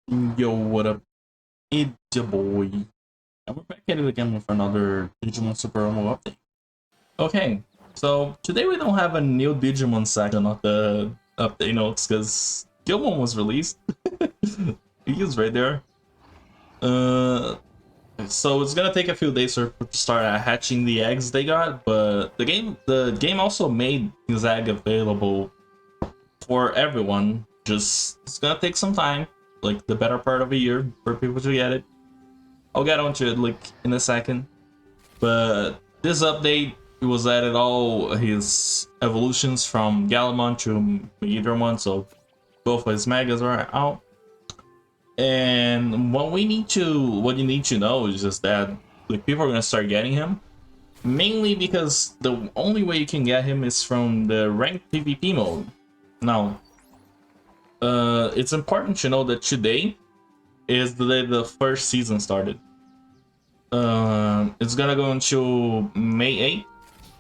Yo, what up? It's your boy. And we're back at it again with another Digimon Super Romo update. Okay, so today we don't have a new Digimon section of the update notes because Guilmon was released. He is right there. So it's gonna take a few days to start hatching the eggs they got, but the game also made his egg available for everyone. Just it's gonna take some time, like the better part of a year, for people to get it. I'll get onto it like in a second. But this update was added all his evolutions from Guilmon to Digimon, so both of his megas are out. And what you need to know is just that like people are gonna start getting him, mainly because the only way you can get him is from the ranked PvP mode. Now, it's important to know that today is the day the first season started. It's gonna go until May 8th,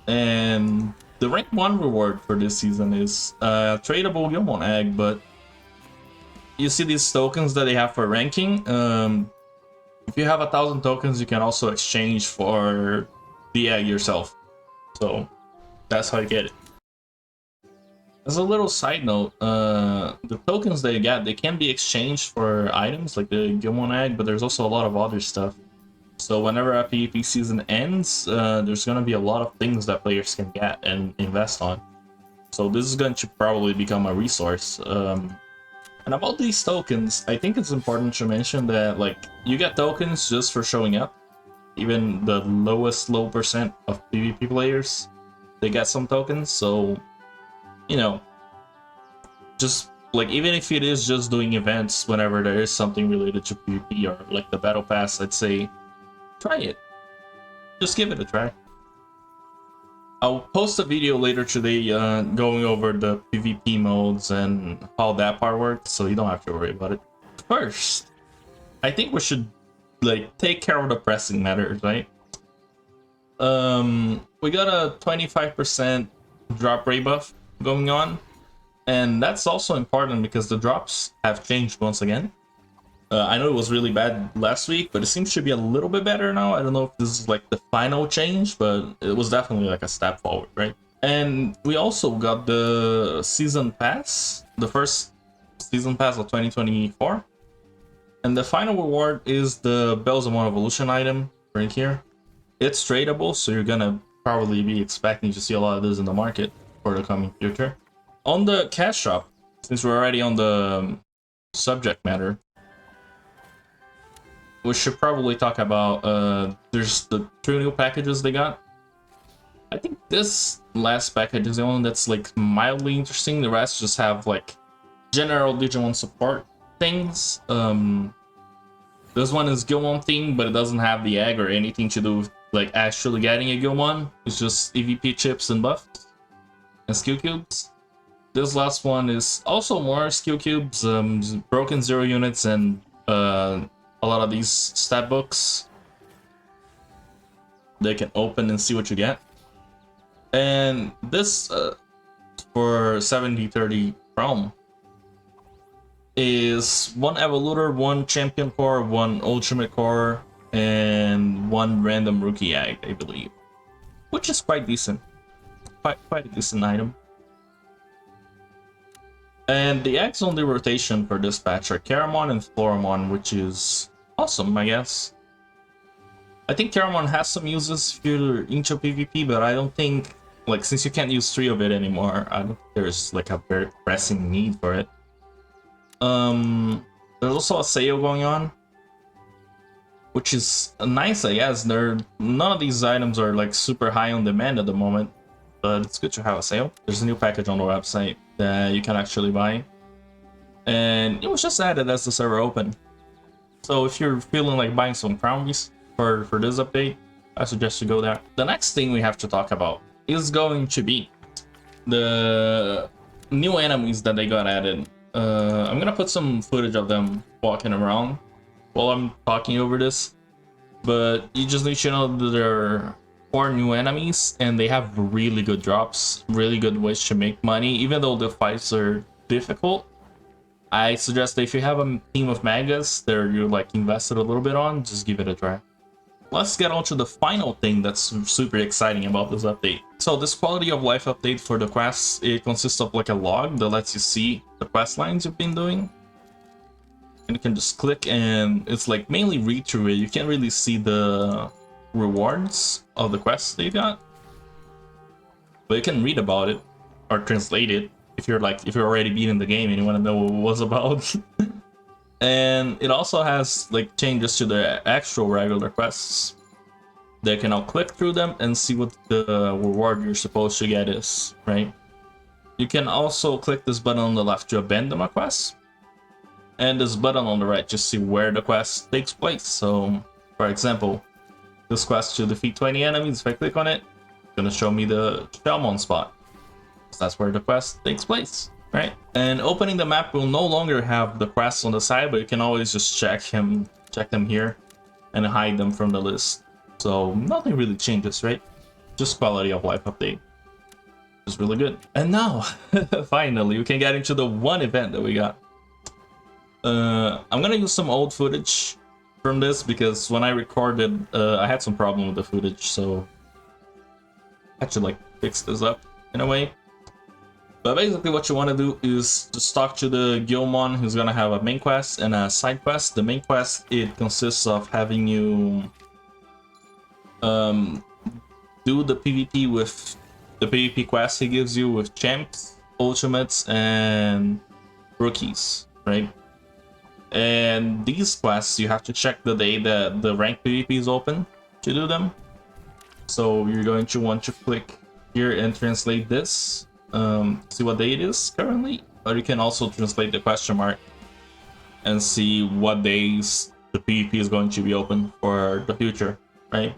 and the rank 1 reward for this season is a tradable Guilmon egg, but you see these tokens that they have for ranking. If you have 1,000 tokens, you can also exchange for the egg yourself. So that's how you get it. As a little side note, the tokens that you get, they can be exchanged for items like the Guilmon egg, but there's also a lot of other stuff. So whenever a PvP season ends, there's going to be a lot of things that players can get and invest on. So this is going to probably become a resource. And about these tokens, I think it's important to mention that like you get tokens just for showing up. Even the lowest low percent of PvP players, they get some tokens. So, you know, just like even if it is just doing events whenever there is something related to PvP or like the battle pass, I'd say try it. Just give it a try. I'll post a video later today going over the PvP modes and how that part works, so you don't have to worry about it. First, I think we should like take care of the pressing matters, right? We got a 25% drop rate buff going on, and that's also important because the drops have changed once again. I know it was really bad last week, but it seems to be a little bit better now. I don't know if this is like the final change, but it was definitely like a step forward, right? And we also got the season pass, the first season pass of 2024. And the final reward is the DSR evolution item right here. It's tradable, so you're gonna probably be expecting to see a lot of this in the market for the coming future. On the cash shop, since we're already on the subject matter, we should probably talk about there's the 2 new packages they got. I think this last package is the one that's like mildly interesting. The rest just have like general Digimon support things. This one is Guilmon themed, but it doesn't have the egg or anything to do with like actually getting a Guilmon. It's just EVP chips and buffs and skill cubes. This last one is also more skill cubes, broken 0 units, and a lot of these stat books they can open and see what you get. And this for 70-30 Chrome is 1 Evolutor, 1 Champion Core, 1 Ultimate Core, and 1 random rookie egg, I believe, which is quite decent. Quite a decent item. And the eggs on the rotation for this patch are Caramon and Floramon, which is awesome, I guess. I think Caramon has some uses if you're into PvP, but I don't think, like, since you can't use 3 of it anymore, I don't think there's like a very pressing need for it. There's also a sale going on, which is nice, I guess. None of these items are like super high on demand at the moment, but it's good to have a sale. There's a new package on the website that you can actually buy, and it was just added as the server opened. So if you're feeling like buying some crowns for this update, I suggest you go there. The next thing we have to talk about is going to be the new enemies that they got added. I'm gonna put some footage of them walking around while I'm talking over this, but you just need to know that there are 4 new enemies and they have really good drops, really good ways to make money. Even though the fights are difficult, I suggest that if you have a team of Magas that you're like invested a little bit on, just give it a try. Let's get on to the final thing that's super exciting about this update. So this quality of life update for the quests, it consists of like a log that lets you see the quest lines you've been doing. And you can just click and it's like mainly read through it. You can't really see the rewards of the quests that you got. But you can read about it or translate it if you're already beating the game and you want to know what it was about. And it also has like changes to the actual regular quests. They can now click through them and see what the reward you're supposed to get is, right? You can also click this button on the left to abandon a quest, and this button on the right to see where the quest takes place. So, for example, this quest to defeat 20 enemies, if I click on it, it's gonna show me the Digimon spot. So that's where the quest takes place, right? And opening the map will no longer have the quests on the side, but you can always just check them here and hide them from the list. So nothing really changes, right? Just quality of life update. It's really good. And now, finally, we can get into the one event that we got. I'm gonna use some old footage from this because when I recorded, I had some problem with the footage, so I had to like fix this up in a way. But basically what you want to do is just talk to the Guilmon, who's gonna have a main quest and a side quest. The main quest, it consists of having you do the PvP with the PvP quest he gives you with champs, ultimates, and rookies, right? And these quests, you have to check the day that the rank PvP is open to do them. So you're going to want to click here and translate this, see what day it is currently, or you can also translate the question mark and see what days the PvP is going to be open for the future, right?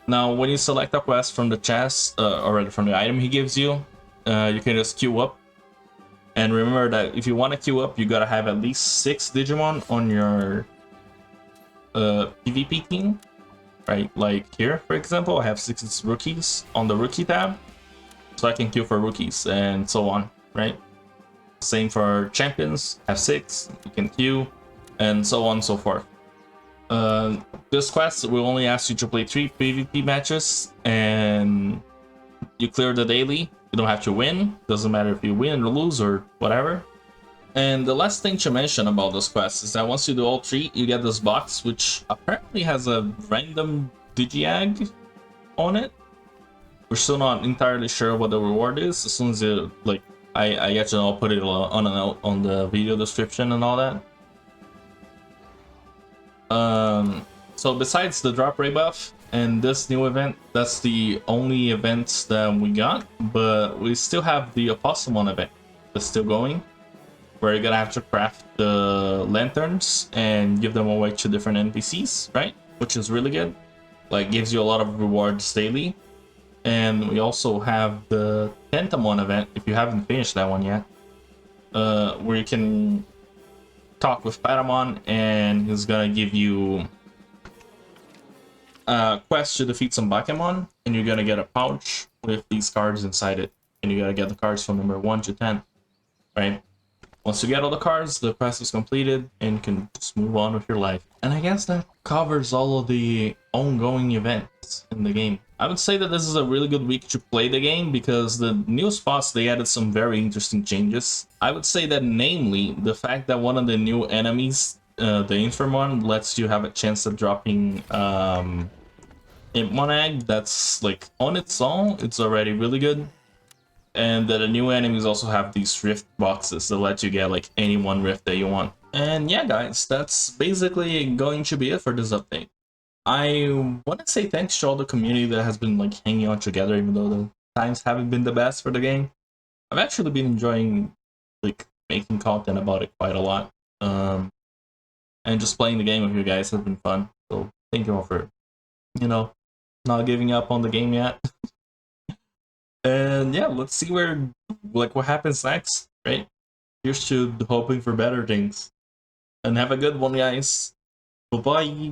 Now, when you select a quest from the chest, or from the item he gives you, you can just queue up. And remember that if you want to queue up, you gotta have at least 6 Digimon on your PvP team, right? Like here, for example, I have 6 rookies on the rookie tab, so I can queue for rookies and so on, right? Same for champions, have 6, you can queue, and so on and so forth. This quest will only ask you to play 3 PvP matches, and you clear the daily. You don't have to win, doesn't matter if you win or lose or whatever. And the last thing to mention about this quest is that once you do all 3, you get this box, which apparently has a random Digi-Egg on it. We're still not entirely sure what the reward is. As soon as you, like, I get to know, I'll put it on a note on the video description and all that. So besides the drop rate buff and this new event, that's the only events that we got, but we still have the Opossumon event that's still going, where you're gonna have to craft the lanterns and give them away to different NPCs, right? Which is really good. Like, gives you a lot of rewards daily. And we also have the Tentamon event, if you haven't finished that one yet, where you can talk with Patamon and he's gonna give you quest to defeat some Bakemon, and you're gonna get a pouch with these cards inside it, and you gotta get the cards from number 1 to 10, right? Once you get all the cards, the quest is completed and you can just move on with your life. And I guess that covers all of the ongoing events in the game. I would say that this is a really good week to play the game because the new spots, they added some very interesting changes. I would say that namely the fact that one of the new enemies, the Infamon, lets you have a chance of dropping Impmon egg. That's like on its own, it's already really good. And that the new enemies also have these rift boxes that let you get like any one rift that you want. And yeah, guys, that's basically going to be it for this update. I want to say thanks to all the community that has been like hanging out together, even though the times haven't been the best for the game. I've actually been enjoying like making content about it quite a lot. And just playing the game with you guys has been fun. So thank you all for, you know, not giving up on the game yet. And yeah, let's see what happens next, right? Here's to hoping for better things. And have a good one, guys. Bye-bye.